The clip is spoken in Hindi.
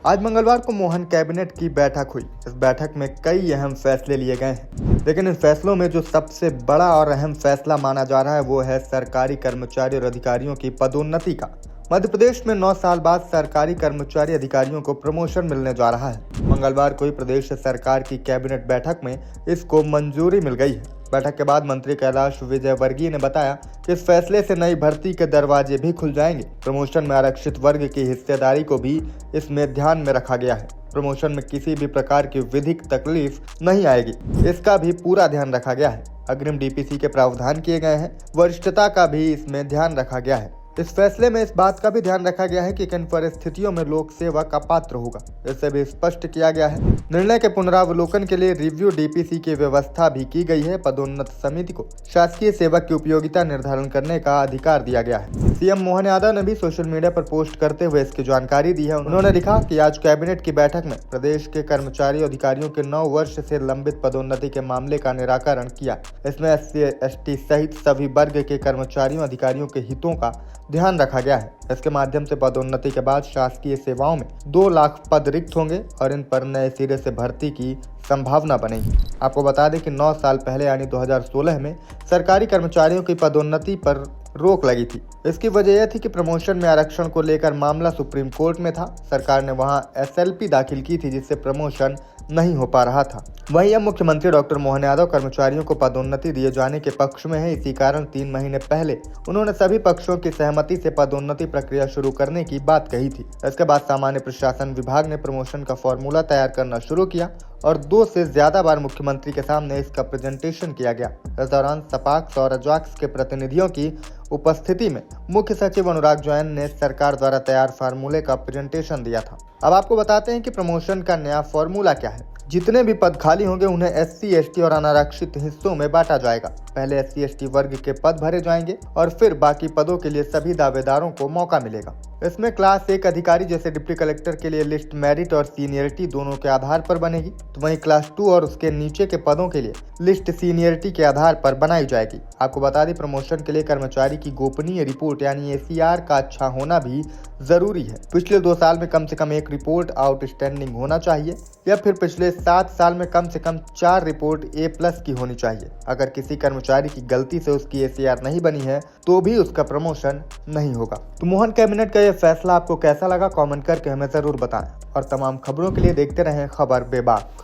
आज मंगलवार को मोहन कैबिनेट की बैठक हुई। इस बैठक में कई अहम फैसले लिए गए हैं, लेकिन इन फैसलों में जो सबसे बड़ा और अहम फैसला माना जा रहा है वो है सरकारी कर्मचारी और अधिकारियों की पदोन्नति का। मध्य प्रदेश में 9 साल बाद सरकारी कर्मचारी अधिकारियों को प्रमोशन मिलने जा रहा है। मंगलवार को ही प्रदेश सरकार की कैबिनेट बैठक में इसको मंजूरी मिल गई है। बैठक के बाद मंत्री कैलाश विजयवर्गीय ने बताया कि इस फैसले से नई भर्ती के दरवाजे भी खुल जाएंगे। प्रमोशन में आरक्षित वर्ग की हिस्सेदारी को भी इसमें ध्यान में रखा गया है। प्रमोशन में किसी भी प्रकार की विधिक तकलीफ नहीं आएगी, इसका भी पूरा ध्यान रखा गया है। अग्रिम डीपीसी के प्रावधान किए गए हैं। वरिष्ठता का भी इसमें ध्यान रखा गया है। इस फैसले में इस बात का भी ध्यान रखा गया है कि किन परिस्थितियों में लोक सेवा का पात्र होगा, इसे भी स्पष्ट किया गया है। निर्णय के पुनरावलोकन के लिए रिव्यू डीपीसी की व्यवस्था भी की गई है। पदोन्नत समिति को शासकीय सेवा की उपयोगिता निर्धारण करने का अधिकार दिया गया है। सीएम मोहन यादव ने भी सोशल मीडिया पर पोस्ट करते हुए इसकी जानकारी दी है। उन्होंने लिखा कि आज कैबिनेट की बैठक में प्रदेश के कर्मचारी अधिकारियों के 9 वर्ष से लंबित पदोन्नति के मामले का निराकरण किया। इसमें SC ST सहित सभी वर्ग के कर्मचारियों अधिकारियों के हितों का ध्यान रखा गया है। इसके माध्यम से पदोन्नति के बाद शासकीय सेवाओं में 2 लाख पद रिक्त होंगे और इन पर नए सिरे से भर्ती की संभावना बनेगी। आपको बता दें कि 9 साल पहले यानी 2016 में सरकारी कर्मचारियों की पदोन्नति पर रोक लगी थी। इसकी वजह यह थी कि प्रमोशन में आरक्षण को लेकर मामला सुप्रीम कोर्ट में था। सरकार ने वहां SLP दाखिल की थी, जिससे प्रमोशन नहीं हो पा रहा था। वहीं अब मुख्यमंत्री डॉक्टर मोहन यादव कर्मचारियों को पदोन्नति दिए जाने के पक्ष में है। इसी कारण 3 महीने पहले उन्होंने सभी पक्षों की सहमति से पदोन्नति प्रक्रिया शुरू करने की बात कही थी। इसके बाद सामान्य प्रशासन विभाग ने प्रमोशन का फॉर्मूला तैयार करना शुरू किया और 2 से ज्यादा बार मुख्यमंत्री के सामने इसका प्रेजेंटेशन किया गया। इस दौरान सपाक्स और अजाक्स के प्रतिनिधियों की उपस्थिति में मुख्य सचिव अनुराग जैन ने सरकार द्वारा तैयार फार्मूले का प्रेजेंटेशन दिया था। अब आपको बताते हैं कि प्रमोशन का नया फॉर्मूला क्या है। जितने भी पद खाली होंगे उन्हें SC ST और अनारक्षित हिस्सों में बांटा जाएगा। पहले SC ST वर्ग के पद भरे जाएंगे और फिर बाकी पदों के लिए सभी दावेदारों को मौका मिलेगा। इसमें क्लास 1 अधिकारी जैसे डिप्टी कलेक्टर के लिए लिस्ट मेरिट और सीनियरिटी दोनों के आधार पर बनेगी, तो वहीं क्लास 2 और उसके नीचे के पदों के लिए लिस्ट सीनियरिटी के आधार पर बनाई जाएगी। आपको बता दें, प्रमोशन के लिए कर्मचारी की गोपनीय रिपोर्ट यानी ACR का अच्छा होना भी जरूरी है। पिछले 2 साल में कम से कम 1 रिपोर्ट आउटस्टैंडिंग होना चाहिए या फिर पिछले 7 साल में कम से कम 4 रिपोर्ट A+ की होनी चाहिए। अगर किसी कर्मचारी की गलती से उसकी ACR नहीं बनी है तो भी उसका प्रमोशन नहीं होगा। तो मोहन कैबिनेट का यह फैसला आपको कैसा लगा, कमेंट करके हमें जरूर बताएं और तमाम खबरों के लिए देखते रहें खबर बेबाक।